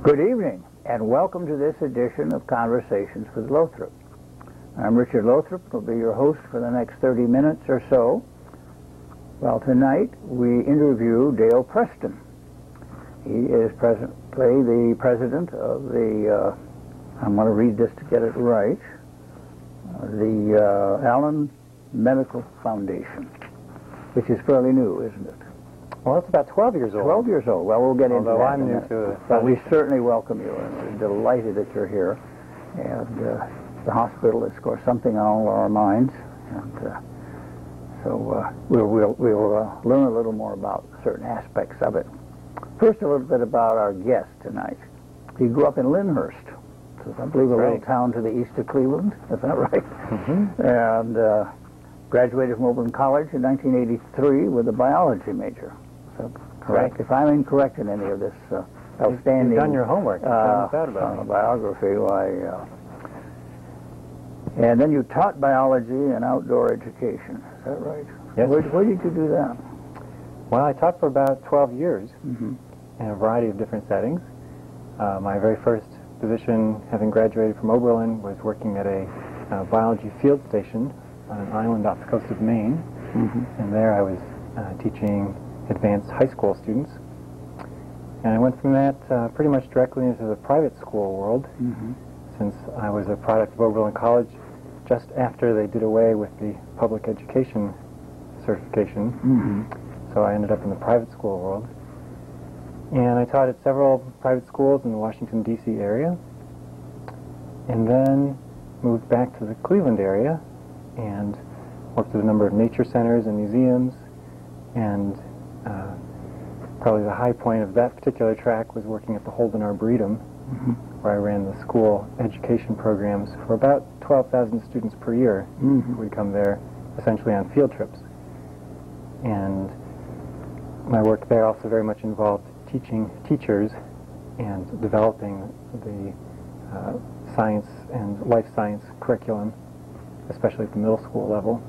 Good evening, and welcome to this edition of Conversations with Lothrop. I'm Richard Lothrop, will be your host for the next 30 minutes or so. Well, tonight we interview Dale Preston. He is presently the president of the, I'm going to read this to get it right, the Allen Medical Foundation, which is fairly new, isn't it? Well, it's about 12 years old. 12 years old. Well, we'll get into that. Although I'm new to it. But we certainly welcome you, and we're delighted that you're here. And the hospital is, of course, something on all our minds. And so we'll learn a little more about certain aspects of it. First, a little bit about our guest tonight. He grew up in Lyndhurst, so I believe a little town to the east of Cleveland. Is that right? Mm-hmm. And graduated from Oberlin College in 1983 with a biology major. So, correct. If I'm incorrect in any of this outstanding... You've done your homework. Biography. And then you taught biology and outdoor education. Is that right? Yes. Where did you do that? Well, I taught for about 12 years in a variety of different settings. My very first position, having graduated from Oberlin, was working at a biology field station on an island off the coast of Maine. And there I was teaching advanced high school students. And I went from that pretty much directly into the private school world, since I was a product of Oberlin College just after they did away with the public education certification. So I ended up in the private school world. And I taught at several private schools in the Washington, D.C. area, and then moved back to the Cleveland area and worked at a number of nature centers and museums, and probably the high point of that particular track was working at the Holden Arboretum, where I ran the school education programs for about 12,000 students per year who would come there essentially on field trips. And my work there also very much involved teaching teachers and developing the science and life science curriculum, especially at the middle school level.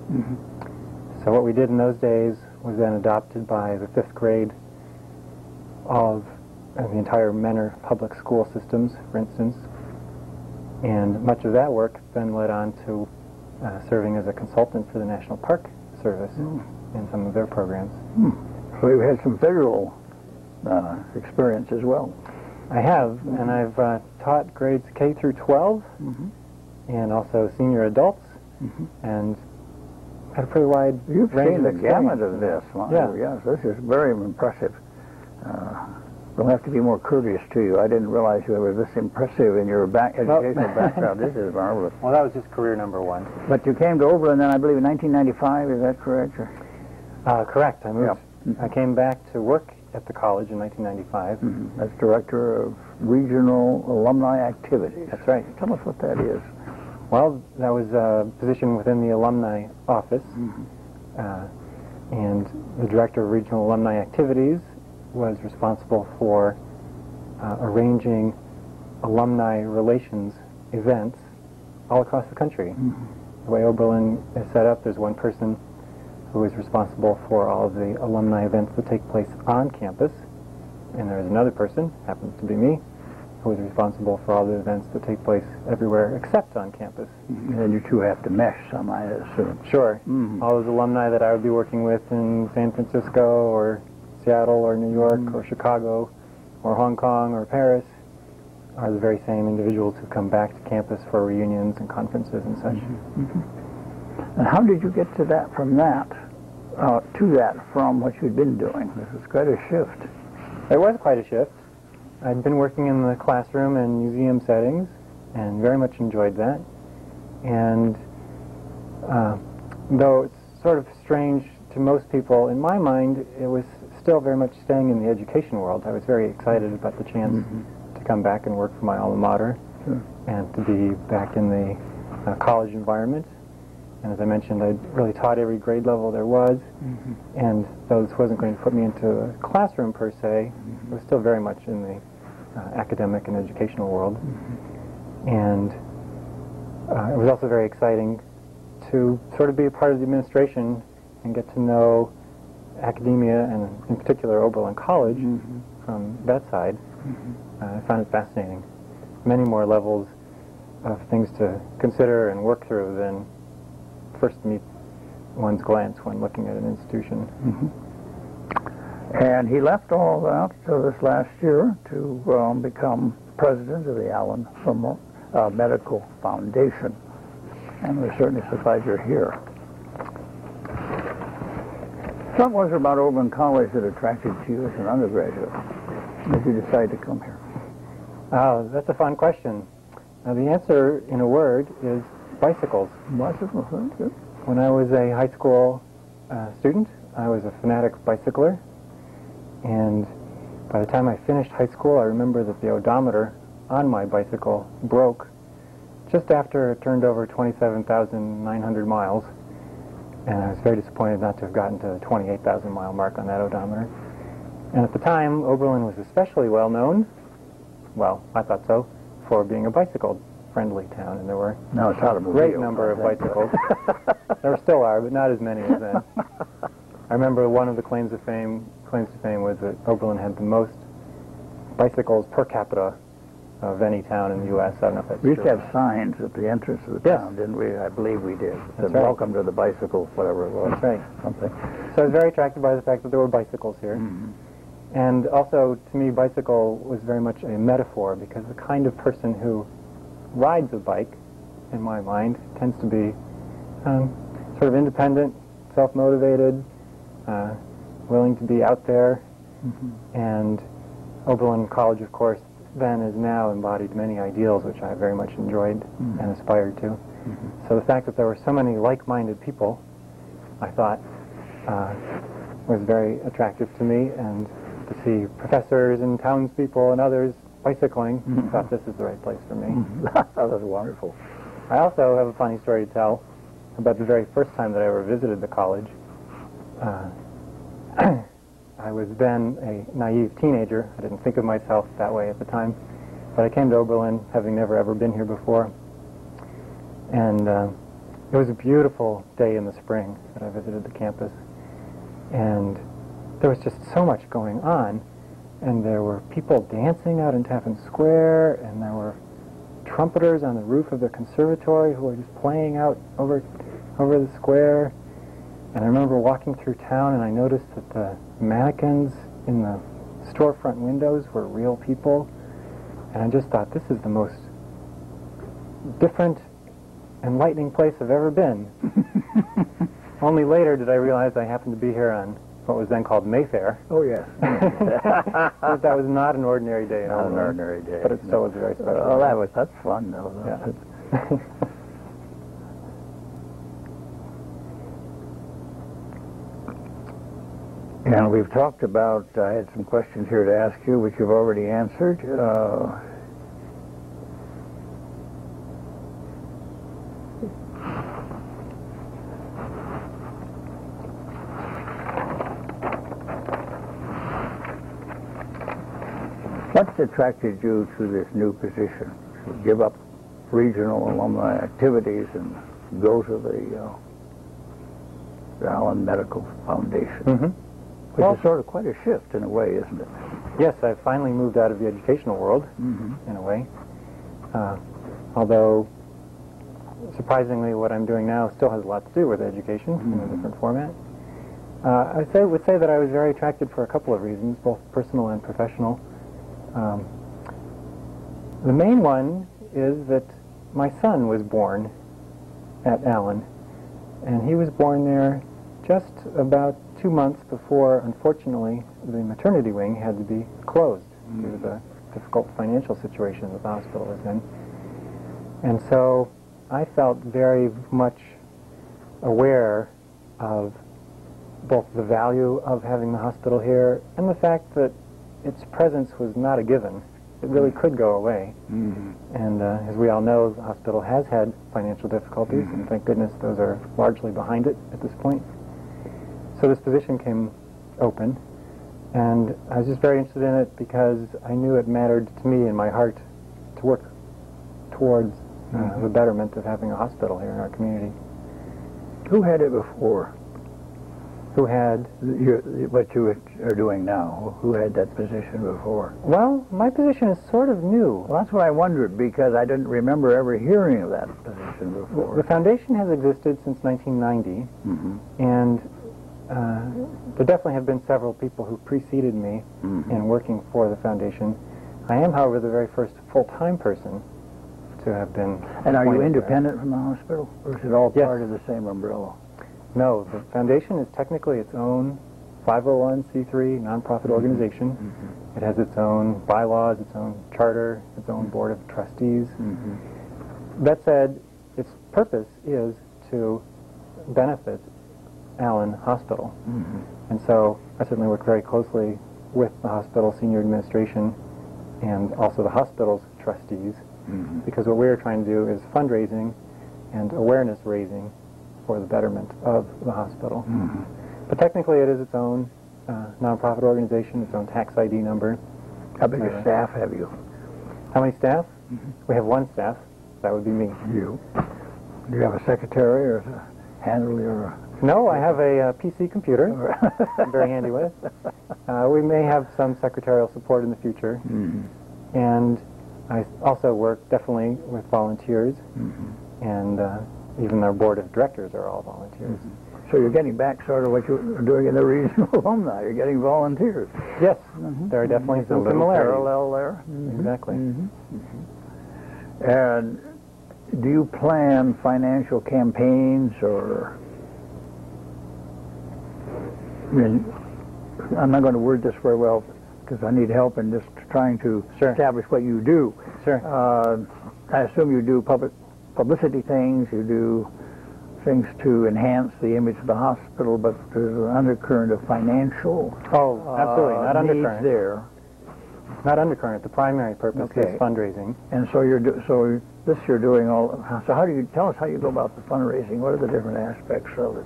So what we did in those days was then adopted by the 5th grade of the entire Menor public school systems, for instance. And much of that work then led on to serving as a consultant for the National Park Service in some of their programs. So you've had some federal experience as well. I have, and I've taught grades K through 12, and also senior adults, and had a pretty wide You've range seen of the gamut of this. Yes, this is very impressive. We'll have to be more courteous to you. I didn't realize you were this impressive in your educational background. This is marvelous. Well, that was just career number one. But you came to Oberlin then, I believe, in 1995. Is that correct? Correct. I moved. I came back to work at the college in 1995. As director of regional alumni activities. That's right. Tell us what that is. Well, that was a position within the alumni office, and the director of regional alumni activities was responsible for arranging alumni relations events all across the country. The way Oberlin is set up, there's one person who is responsible for all of the alumni events that take place on campus, and there is another person, happens to be me, who is responsible for all the events that take place everywhere except on campus. And then you two have to mesh some, I assume. Sure. All those alumni that I would be working with in San Francisco or Seattle or New York or Chicago or Hong Kong or Paris are the very same individuals who come back to campus for reunions and conferences and such. And how did you get to that, from that, from what you'd been doing? This is quite a shift. It was quite a shift. I'd been working in the classroom and museum settings and very much enjoyed that. And though it's sort of strange to most people, in my mind, it was still very much staying in the education world. I was very excited about the chance to come back and work for my alma mater and to be back in the college environment. And as I mentioned, I really taught every grade level there was, and though this wasn't going to put me into a classroom per se, it was still very much in the academic and educational world. And it was also very exciting to sort of be a part of the administration and get to know academia, and in particular Oberlin College, from that side. I found it fascinating. Many more levels of things to consider and work through than first meet one's glance when looking at an institution. And he left all that this last year to become president of the Allen Medical Foundation. And we're certainly so glad you're here. What was it about Oberlin College that attracted you as an undergraduate? Did you decide to come here? Oh, that's a fun question. The answer, in a word, is bicycles. Bicycles, huh? Good. When I was a high school student, I was a fanatic bicycler. And by the time I finished high school, I remember that the odometer on my bicycle broke just after it turned over 27,900 miles. And I was very disappointed not to have gotten to the 28,000 mile mark on that odometer. And at the time, Oberlin was especially well known, well, I thought so, for being a bicycle-friendly town. And there were a great number of bicycles. There still are, but not as many as then. I remember one of the claims to fame was that Oberlin had the most bicycles per capita of any town in the U.S. I don't know if that's true. We used to have signs at the entrance of the town, didn't we? I believe we did. That's Said, right. Welcome to the bicycle, whatever it was. That's right. Something. So I was very attracted by the fact that there were bicycles here. And also, to me, bicycle was very much a metaphor, because the kind of person who rides a bike, in my mind, tends to be sort of independent, self-motivated, willing to be out there. And Oberlin College, of course, then as now embodied many ideals which I very much enjoyed and aspired to. So the fact that there were so many like-minded people, I thought, was very attractive to me, and to see professors and townspeople and others bicycling, I thought this is the right place for me. That was wonderful. I also have a funny story to tell about the very first time that I ever visited the college. I was then a naive teenager. I didn't think of myself that way at the time. But I came to Oberlin, having never ever been here before. And it was a beautiful day in the spring that I visited the campus. And there was just so much going on. And there were people dancing out in Tappan Square, and there were trumpeters on the roof of the conservatory who were just playing out over the square. And I remember walking through town, and I noticed that the mannequins in the storefront windows were real people. And I just thought, this is the most different, enlightening place I've ever been. Only later did I realize I happened to be here on what was then called Mayfair. Oh, yes. That was not an ordinary day in Not an Oberlin, ordinary day. but it still was very special. Oh, that's fun, though. Yeah. And we've talked about, I had some questions here to ask you, which you've already answered. What's attracted you to this new position? To give up regional alumni activities and go to the Allen Medical Foundation? Which is sort of quite a shift in a way, isn't it? Yes, I've finally moved out of the educational world, in a way. Although, surprisingly, what I'm doing now still has a lot to do with education in a different format. I would say that I was very attracted for a couple of reasons, both personal and professional. The main one is that my son was born at Allen, and he was born there just about 2 months before, unfortunately, the maternity wing had to be closed due to the difficult financial situation that the hospital was in. And so I felt very much aware of both the value of having the hospital here and the fact that its presence was not a given. It really could go away. And as we all know, the hospital has had financial difficulties, and thank goodness those are largely behind it at this point. So this position came open, and I was just very interested in it because I knew it mattered to me in my heart to work towards the betterment of having a hospital here in our community. Who had it before? who had... What you are doing now, who had that position before? Well, my position is sort of new. Well, that's what I wondered, because I didn't remember ever hearing of that position before. The foundation has existed since 1990, and there definitely have been several people who preceded me in working for the foundation. I am, however, the very first full-time person to have been... And are you appointed independent there. from the hospital, or is it all part of the same umbrella? No, the foundation is technically its own 501c3 nonprofit organization. It has its own bylaws, its own charter, its own board of trustees. That said, its purpose is to benefit Allen Hospital. And so I certainly work very closely with the hospital senior administration and also the hospital's trustees, because what we're trying to do is fundraising and awareness raising for the betterment of the hospital. But technically it is its own nonprofit organization, its own tax ID number. How big a staff have you? How many staff? We have one staff. That would be me. You. Do you have a secretary or a handler or No, I have a PC computer I'm very handy with. We may have some secretarial support in the future. And I also work definitely with volunteers, and even our board of directors are all volunteers. So you're getting back sort of what you were doing in the regional alumni. You're getting volunteers. Yes, there are definitely some similarities. Parallel there. Exactly. And do you plan financial campaigns, or... I mean, I'm not going to word this very well because I need help in just trying to establish what you do. I assume you do publicity things, you do things to enhance the image of the hospital, but there's an undercurrent of financial absolutely, not needs undercurrent. there. Not undercurrent. The primary purpose is fundraising. And so you're doing all. So how do you tell us how you go about the fundraising? What are the different aspects of it?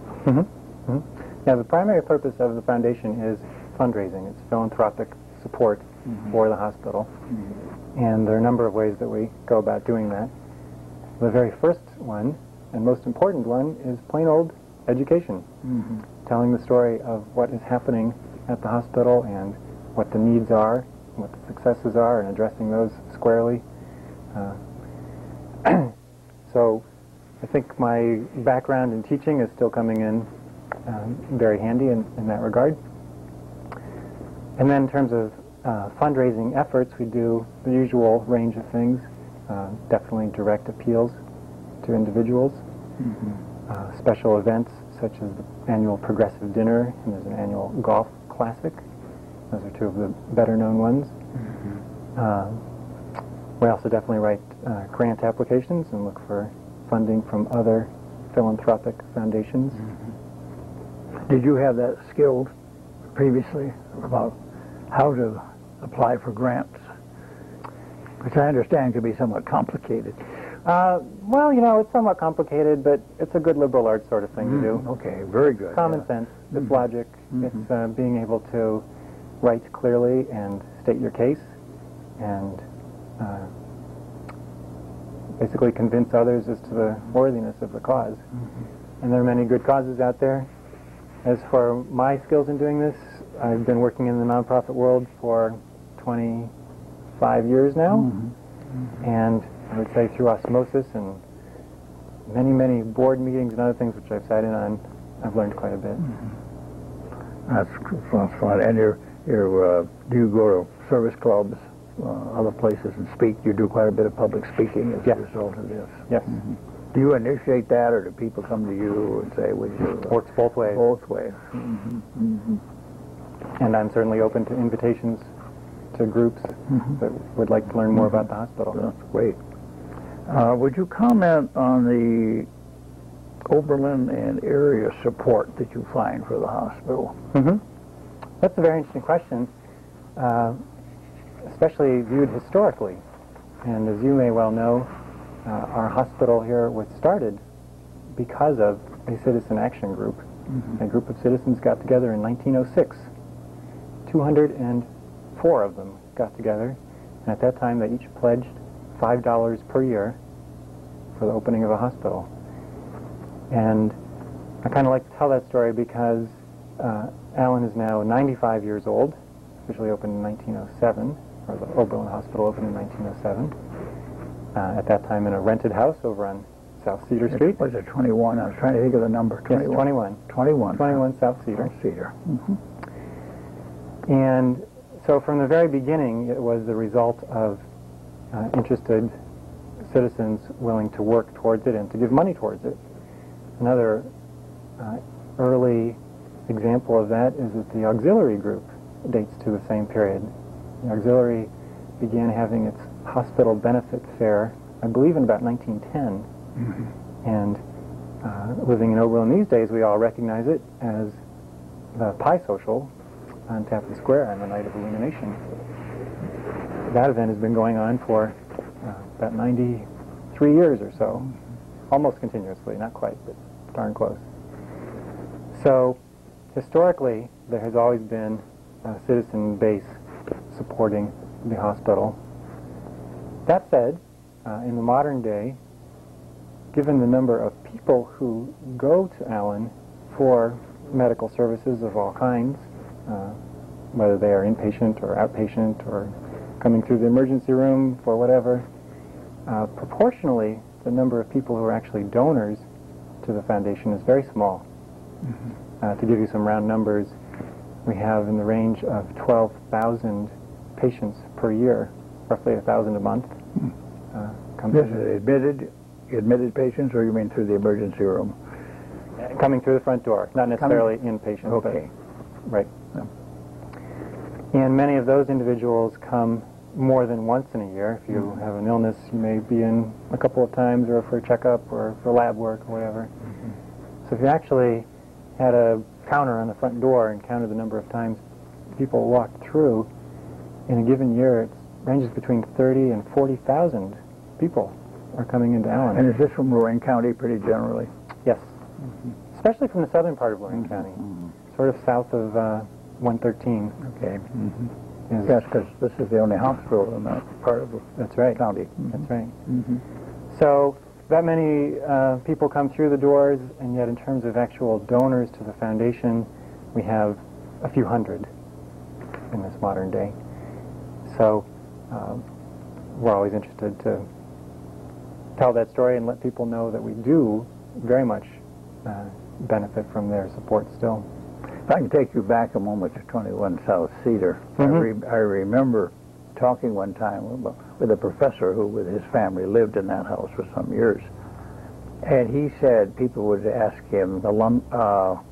Yeah, the primary purpose of the foundation is fundraising. It's philanthropic support for the hospital. And there are a number of ways that we go about doing that. The very first one, and most important one, is plain old education. Telling the story of what is happening at the hospital and what the needs are, what the successes are, and addressing those squarely. So I think my background in teaching is still coming in very handy in that regard. And then in terms of fundraising efforts, we do the usual range of things, definitely direct appeals to individuals, special events such as the annual Progressive Dinner, and there's an annual Golf Classic. Those are two of the better known ones. We also definitely write grant applications and look for funding from other philanthropic foundations. Did you have that skill previously about how to apply for grants? Which I understand can be somewhat complicated. Well, you know, it's somewhat complicated, but it's a good liberal arts sort of thing to do. Okay, very good. Common sense, it's logic, it's being able to write clearly and state your case, and basically convince others as to the worthiness of the cause. And there are many good causes out there. As for my skills in doing this, I've been working in the nonprofit world for 25 years now, and I would say through osmosis and many board meetings and other things which I've sat in on, I've learned quite a bit. That's fun. And do you go to service clubs, other places, and speak? You do quite a bit of public speaking as a result of this. Yes. Do you initiate that, or do people come to you and say, would you... Works both ways. Both ways. And I'm certainly open to invitations to groups that would like to learn more about the hospital. That's great. Would you comment on the Oberlin and area support that you find for the hospital? That's a very interesting question, especially viewed historically. And as you may well know, our hospital here was started because of a citizen action group. A group of citizens got together in 1906. 204 of them got together, and at that time they each pledged $5 per year for the opening of a hospital. And I kind of like to tell that story because Allen is now 95 years old, officially opened in 1907, or the Oberlin Hospital opened in 1907. At that time in a rented house over on South Cedar Street. Was it 21? I was trying to think of the number. 21. Yes, 21. 21. 21 South Cedar. South Cedar. And so from the very beginning, it was the result of interested citizens willing to work towards it and to give money towards it. Another early example of that is that the auxiliary group dates to the same period. The auxiliary began having its hospital benefit fair, I believe, in about 1910. And living in Oberlin these days, we all recognize it as the Pie Social on Tappan Square on the night of illumination. That event has been going on for about 93 years or so, almost continuously, not quite, but darn close. So historically, there has always been a citizen base supporting the hospital. That said, in the modern day, given the number of people who go to Allen for medical services of all kinds, whether they are inpatient or outpatient or coming through the emergency room for whatever, proportionally, the number of people who are actually donors to the foundation is very small. To give you some round numbers, we have in the range of 12,000 patients per year, roughly 1,000 a month. This is admitted patients, or you mean through the emergency room? Coming through the front door, not necessarily inpatient. Okay. But, right. And many of those individuals come more than once in a year. If you have an illness, you may be in a couple of times, or for a checkup, or for lab work, or whatever. So if you actually had a counter on the front door and counted the number of times people walked through, in a given year, it ranges between 30 and 40,000 people are coming into Allen. And is this from Lorraine County pretty generally? Yes. Especially from the southern part of Lorraine County, sort of south of 113. Okay. Yes, because this is the only hospital in that part of the county. That's right. So that many people come through the doors, and yet in terms of actual donors to the foundation, we have a few hundred in this modern day. So we're always interested to tell that story and let people know that we do very much benefit from their support still. If I can take you back a moment to 21 South Cedar, I remember talking one time with a professor who, with his family, lived in that house for some years. And he said people would ask him, not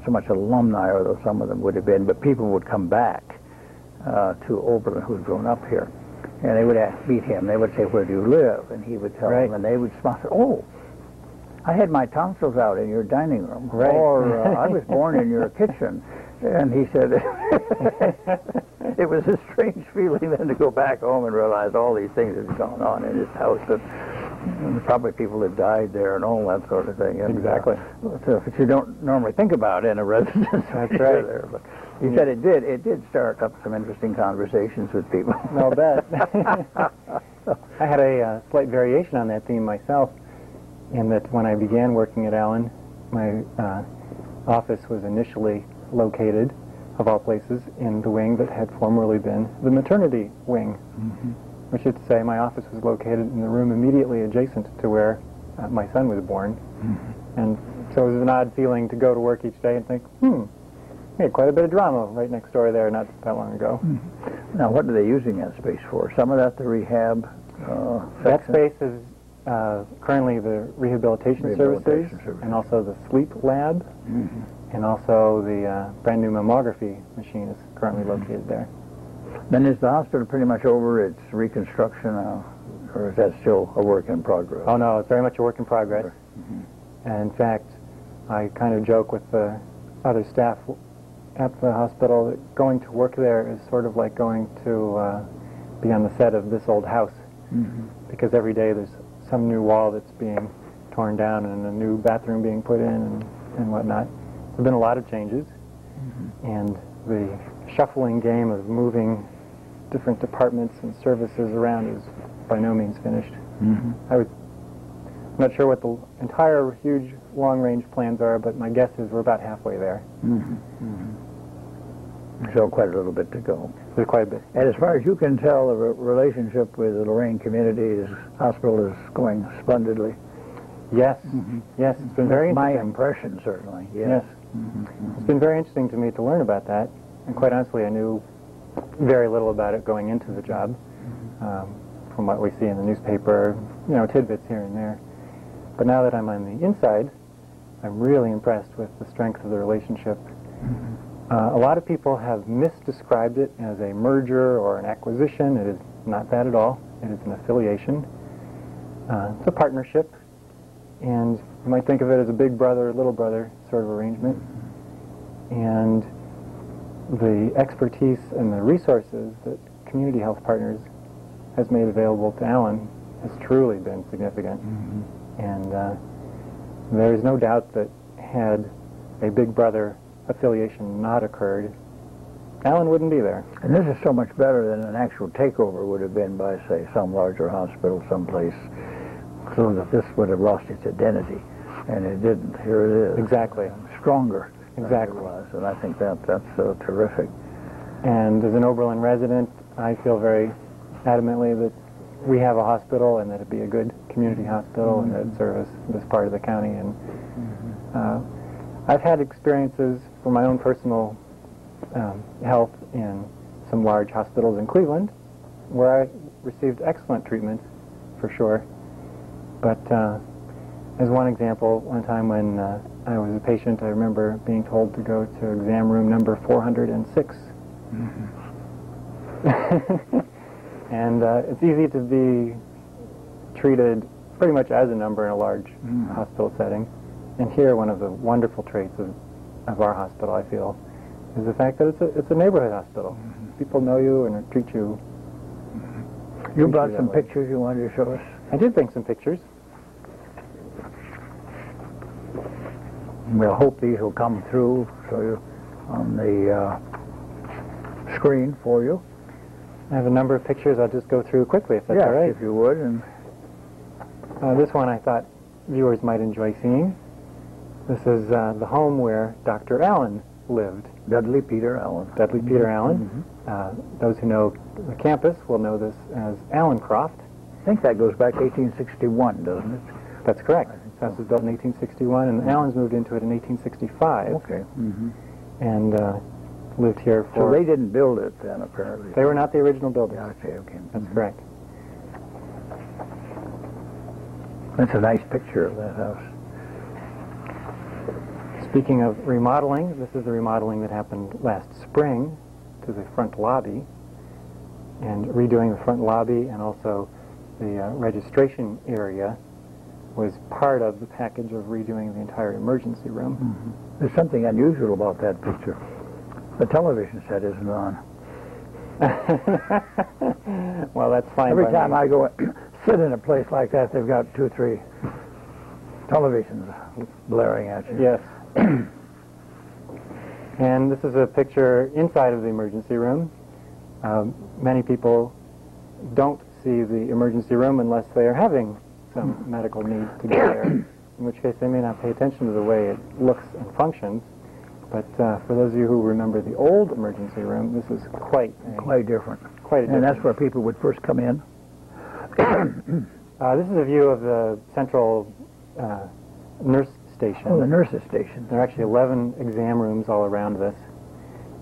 so much alumni, although some of them would have been, but people would come back to Oberlin who'd grown up here. And they would meet him. They would say, "Where do you live?" And he would tell them, and they would smile. "Oh, I had my tonsils out in your dining room," or "I was born in your kitchen." And he said it was a strange feeling then to go back home and realize all these things had gone on in his house, and probably people had died there and all that sort of thing. And, exactly. So if you don't normally think about in a residence, that's right. There, but he said it did start up some interesting conversations with people. I'll bet. I had a slight variation on that theme myself, in that when I began working at Allen, my office was initially located, of all places, in the wing that had formerly been the maternity wing. Which is to say, my office was located in the room immediately adjacent to where my son was born. And so it was an odd feeling to go to work each day and think, we had quite a bit of drama right next door there not that long ago. Now, what are they using that space for? Some of that the rehab That space is currently the rehabilitation services, and also the sleep lab, and also the brand new mammography machine is currently located there. Then is the hospital pretty much over its reconstruction, or is that still a work in progress? Oh no, it's very much a work in progress. And in fact, I kind of joke with the other staff at the hospital that going to work there is sort of like going to be on the set of This Old House, because every day there's some new wall that's being torn down and a new bathroom being put in and whatnot. There have been a lot of changes, and the shuffling game of moving different departments and services around is by no means finished. I'm not sure what the entire huge long-range plans are, but my guess is we're about halfway there. So quite a little bit to go. There's quite a bit. And as far as you can tell, the relationship with the Lorraine Community Hospital is going splendidly. Yes, yes, it's been very My interesting. impression, certainly. Yes. It's been very interesting to me to learn about that, and quite honestly, I knew very little about it going into the job, from what we see in the newspaper, tidbits here and there. But now that I'm on the inside, I'm really impressed with the strength of the relationship. A lot of people have misdescribed it as a merger or an acquisition. It is not that at all. It is an affiliation. It's a partnership, and you might think of it as a big brother, little brother sort of arrangement. And the expertise and the resources that Community Health Partners has made available to Alan has truly been significant. And there is no doubt that had a big brother affiliation not occurred, Alan wouldn't be there. And this is so much better than an actual takeover would have been by, say, some larger hospital someplace, so that this would have lost its identity. And it didn't. Here it is. Exactly. Stronger. Exactly. Than it was. And I think that's terrific. And as an Oberlin resident, I feel very adamantly that we have a hospital and that it be a good community hospital and that it service this part of the county. And I've had experiences for my own personal health in some large hospitals in Cleveland where I received excellent treatment, for sure. But as one example, one time when I was a patient, I remember being told to go to exam room number 406. And it's easy to be treated pretty much as a number in a large hospital setting. And here, one of the wonderful traits of our hospital, I feel, is the fact that it's a neighborhood hospital. People know you and treat you. You brought some pictures you wanted to show us? I did bring some pictures. We'll hope these will come through so you on the screen for you. I have a number of pictures I'll just go through quickly, if that's all right. If you would. And this one I thought viewers might enjoy seeing. This is the home where Dr. Allen lived. Dudley Peter Allen. Dudley Peter Allen. Those who know the campus will know this as Allencroft. I think that goes back to 1861, doesn't it? That's correct. This house was built in 1861, and the Allens moved into it in 1865. Okay. And lived here for... So they didn't build it then, apparently. They were not the original builders. Okay. That's correct. That's a nice picture of that house. Speaking of remodeling, this is the remodeling that happened last spring to the front lobby, and redoing the front lobby and also the registration area was part of the package of redoing the entire emergency room. There's something unusual about that picture. The television set isn't on. Well, that's fine. Every time I go sit in a place like that, they've got 2 or 3 televisions blaring at you. Yes. And this is a picture inside of the emergency room. Many people don't see the emergency room unless they are having some medical need to go there, in which case they may not pay attention to the way it looks and functions. But for those of you who remember the old emergency room, this is quite different. Quite a different. And that's where people would first come in. This is a view of the central nurse station. Oh, the nurses' station. There are actually 11 exam rooms all around this,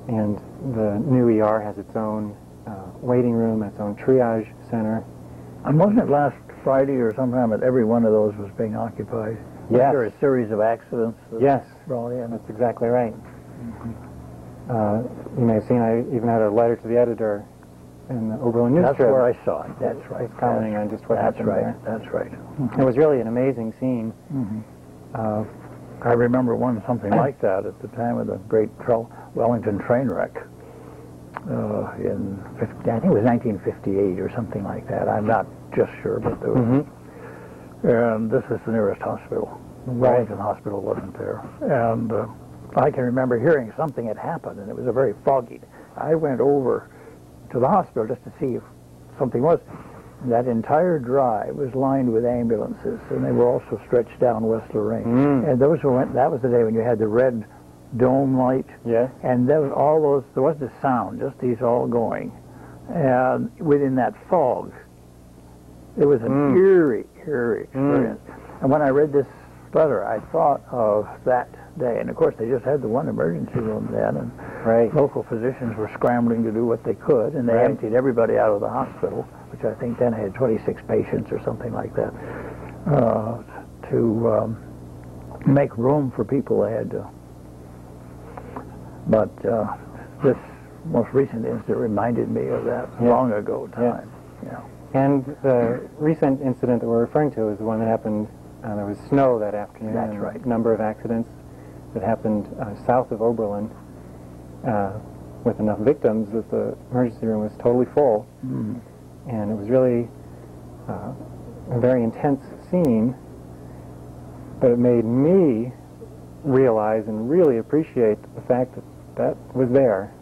and the new ER has its own waiting room, its own triage center. And wasn't it last Friday or sometime that every one of those was being occupied? Yes. Was there a series of accidents? Yes. Brought in? That's exactly right. You may have seen I even had a letter to the editor in the Oberlin News That's Trib. where I saw it. That's right. Just commenting on just what happened there. That's right. It was really an amazing scene. I remember something like that at the time of the great Wellington train wreck in, I think it was 1958 or something like that. I'm not just sure, but there was. And this is the nearest hospital. Wellington Hospital wasn't there. And I can remember hearing something had happened, and it was a very foggy. I went over to the hospital just to see if something was. that entire drive was lined with ambulances, and they were also stretched down West Lorraine. And those were that was the day when you had the red dome light. Yeah. And there was all those. There wasn't a sound, just these all going, and within that fog, it was an eerie experience. And when I read this letter, I thought of that day. And of course, they just had the one emergency room then, and local physicians were scrambling to do what they could, and they emptied everybody out of the hospital, which I think then had 26 patients or something like that, to make room for people they had to. But this most recent incident reminded me of that long ago time. Yeah. And the recent incident that we're referring to is the one that happened. There was snow that afternoon. That's right. A number of accidents that happened south of Oberlin with enough victims that the emergency room was totally full. And it was really a very intense scene, but it made me realize and really appreciate the fact that that was there.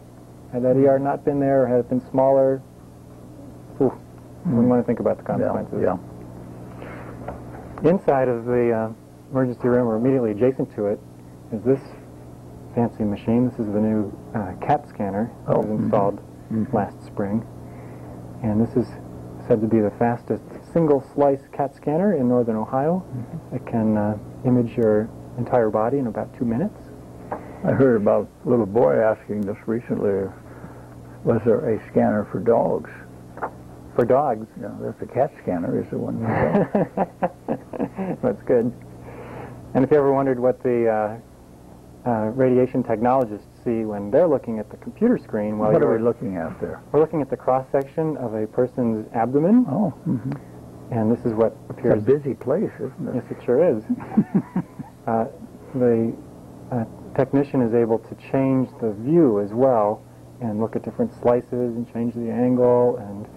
Had that ER not been there, or had it been smaller, wouldn't want to think about the consequences. Yeah. Inside of the emergency room, or immediately adjacent to it, is this fancy machine. This is the new CAT scanner that was installed last spring. And this is said to be the fastest single-slice CAT scanner in northern Ohio. It can image your entire body in about 2 minutes. I heard about a little boy asking this recently, was there a scanner for dogs? For dogs? Yeah, that's the CAT scanner is the one for dogs. That's good. And if you ever wondered what the radiation technologists see when they're looking at the computer screen, while what are we looking at there? We're looking at the cross-section of a person's abdomen. Oh. And this is what appears... It's a busy place, isn't it? Yes, it sure is. The technician is able to change the view as well and look at different slices and change the angle and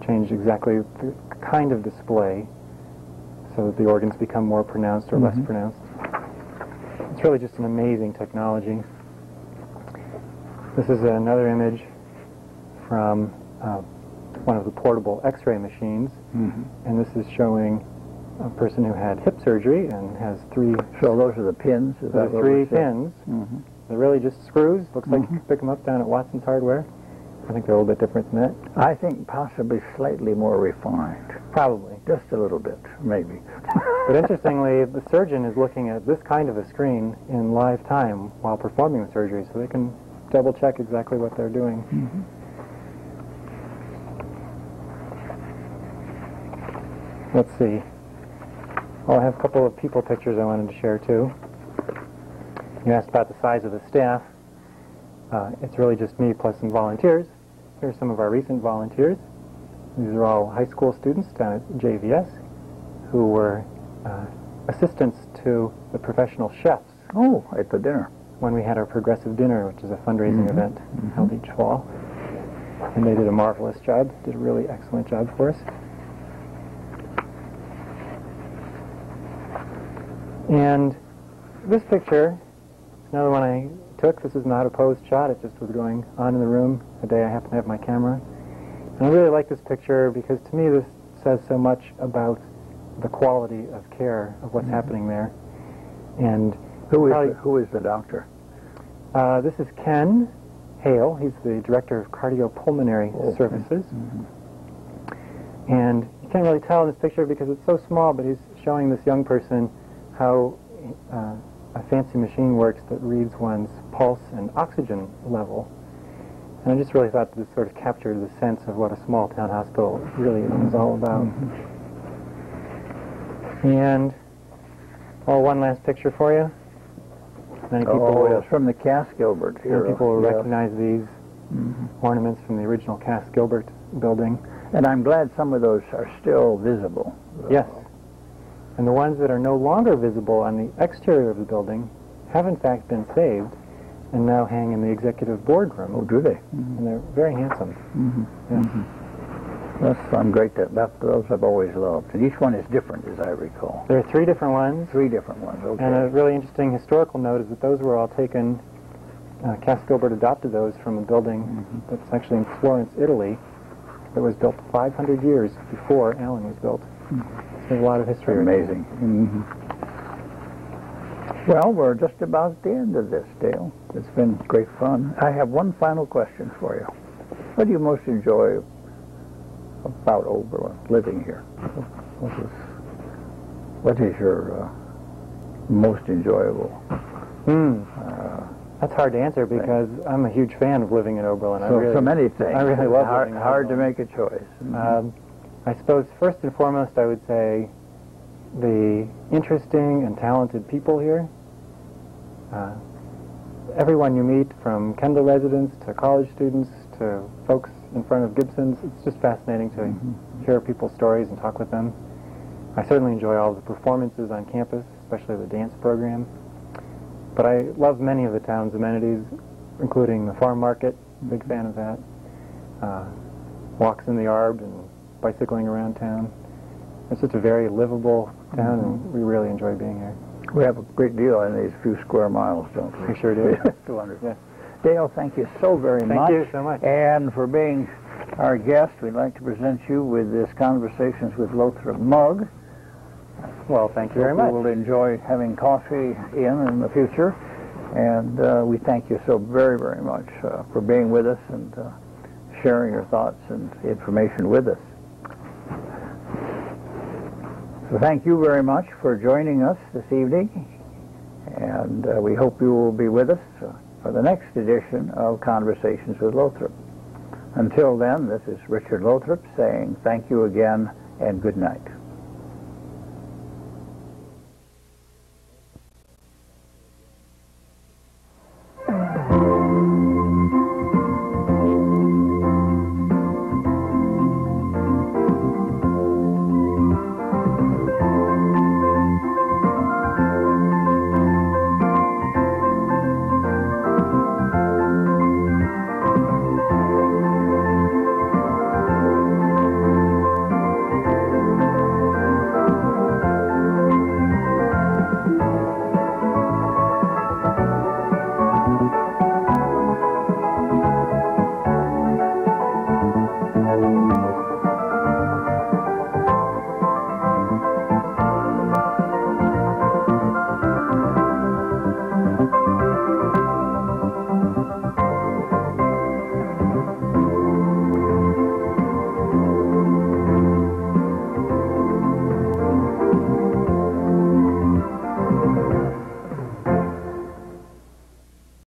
change exactly the kind of display so that the organs become more pronounced or less pronounced. It's really just an amazing technology. This is another image from one of the portable X-ray machines, and this is showing a person who had hip surgery and has 3... So those are the pins? Is that 3 pins. They're really just screws. Looks like you can pick them up down at Watson's Hardware. I think they're a little bit different than that. I think possibly slightly more refined. Probably. Just a little bit, maybe. But interestingly, the surgeon is looking at this kind of a screen in live time while performing the surgery, so they can double-check exactly what they're doing. Let's see. Well, I have a couple of people pictures I wanted to share, too. You asked about the size of the staff. It's really just me plus some volunteers. Here are some of our recent volunteers. These are all high school students down at JVS who were assistants to the professional chefs. Oh, at the dinner. When we had our progressive dinner, which is a fundraising event held each fall. And they did a marvelous job, did a really excellent job for us. And this picture, another one I took. This is not a posed shot. It just was going on in the room the day I happened to have my camera. And I really like this picture because to me this says so much about the quality of care of what's happening there. And who is the doctor? This is Ken Hale. He's the director of cardiopulmonary services. And you can't really tell in this picture because it's so small, but he's showing this young person how a fancy machine works that reads one's pulse and oxygen level. And I just really thought that this sort of captured the sense of what a small town hospital really is all about. And one last picture for you. Many people, yes, from the Cass Gilbert here. Many people will recognize these ornaments from the original Cass Gilbert building. And I'm glad some of those are still visible. Yes. And the ones that are no longer visible on the exterior of the building have in fact been saved and now hang in the executive boardroom. Oh, do they? And they're very handsome. I'm great. Those I've always loved. And each one is different, as I recall. There are 3 different ones. 3 different ones, okay. And a really interesting historical note is that those were all taken, Cass Gilbert adopted those from a building that's actually in Florence, Italy, that was built 500 years before Allen was built. There's a lot of history. Amazing. Well, we're just about at the end of this, Dale. It's been great fun. I have one final question for you. What do you most enjoy about Oberlin, living here? What is your most enjoyable? That's hard to answer because I'm a huge fan of living in Oberlin. So many things. I really love living in hard to Oberlin. make a choice. I suppose first and foremost I would say the interesting and talented people here. Everyone you meet, from Kendall residents to college students to folks in front of Gibson's, it's just fascinating to hear people's stories and talk with them. I certainly enjoy all the performances on campus, especially the dance program. But I love many of the town's amenities, including the farm market. Big fan of that. Walks in the Arb and bicycling around town. It's just a very livable town, and we really enjoy being here. We have a great deal in these few square miles, don't we? We sure do. It's wonderful. Yeah. Dale, thank you so very much. Thank you so much. And for being our guest, we'd like to present you with this Conversations with Lothrop mug. Well, thank you very much. We will enjoy having coffee in the future. And we thank you so very, very much for being with us and sharing your thoughts and information with us. So thank you very much for joining us this evening. And we hope you will be with us for the next edition of Conversations with Lothrop. Until then, this is Richard Lothrop saying thank you again and good night.